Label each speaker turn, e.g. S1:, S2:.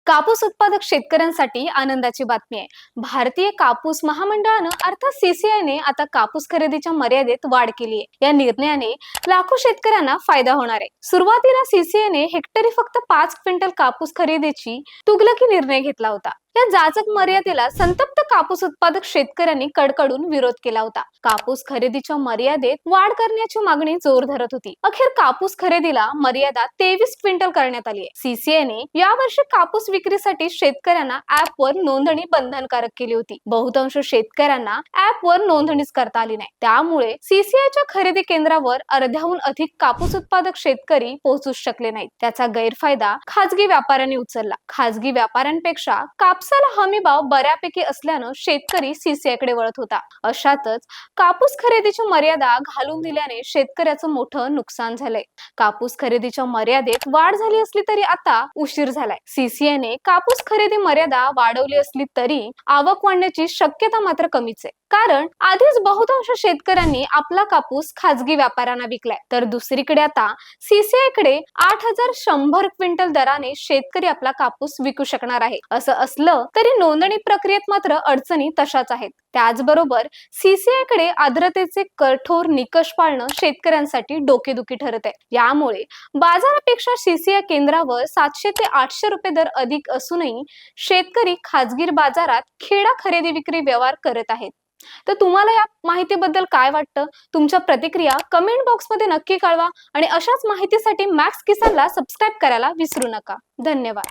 S1: कापूस उत्पादक शेतकऱ्यांसाठी आनंदाची बातमी आहे। भारतीय कापूस महामंडळानं अर्थात सीसीआयने आता कापूस खरेदीच्या मर्यादेत वाढ केली आहे। या निर्णयाने लाखो शेतकऱ्यांना फायदा होणार आहे। सुरुवातीला सीसीआयने हेक्टरी फक्त 5 क्विंटल कापूस खरेदीची तुघलकी निर्णय घेतला होता। या जाचक मर्यादेला संतप्त कापूस उत्पादक शेतकऱ्यांनी कडकडून विरोध केला होता। कापूस खरेदीच्या मर्यादेत वाढ करण्याची मागणी जोर धरत होती। अखेर कापूस खरेदीला मर्यादा 23 क्विंटल करण्यात आली आहे। सीसीआयने यावर्षी कापूस विक्रीसाठी शेतकऱ्यांना ऍपवर नोंदणी बंधनकारक केली होती। बहुतांश शेतकऱ्यांना ऍपवर नोंदणीच करता आली नाही। त्यामुळे सीसीआयच्या खरेदी केंद्रावर अर्ध्याहून अधिक कापूस उत्पादक शेतकरी पोहोचू शकले नाहीत। त्याचा गैरफायदा खासगी व्यापाऱ्यांनी उचलला। खासगी व्यापाऱ्यांपेक्षा कापसाला हमी भाव बऱ्यापैकी असल्यानं शेतकरी सीसीआयकडे वळत होता। अशातच कापूस खरेदीची मर्यादा घालून दिल्याने शेतकऱ्याचं मोठं नुकसान झालंय। कापूस खरेदीच्या मर्यादेत वाढ झाली असली तरी आता उशीर झालाय। सीसीआयने कापूस खरेदी मर्यादा वाढवली असली तरी आवक वाढण्याची शक्यता मात्र कमीच आहे। कारण आधीच बहुतांश शेतकऱ्यांनी आपला कापूस खासगी व्यापाऱ्यांना विकलाय, तर दुसरीकडे आता सीसीआय कडे 8100 क्विंटल दराने शेतकरी आपला कापूस विकू शकणार आहे। असं असलं तरी नोंदणी प्रक्रियेत मात्र अडचणी तशाच आहेत। त्याचबरोबर सीसीआय कडे आर्द्रतेचे कठोर निकष पाळणं शेतकऱ्यांसाठी डोकेदुखी ठरत आहे। यामुळे बाजारापेक्षा सीसीआय केंद्रावर 700 ते 800 रुपये दर अधिक असूनही शेतकरी खासगी बाजारात खेडा खरेदी विक्री व्यवहार करत आहेत। तर तुम्हाला या माहितीबद्दल काय वाटतं? तुमच्या प्रतिक्रिया कमेंट बॉक्समध्ये नक्की कळवा आणि अशाच माहितीसाठी मॅक्स किसानला सबस्क्राइब करायला विसरू नका। धन्यवाद।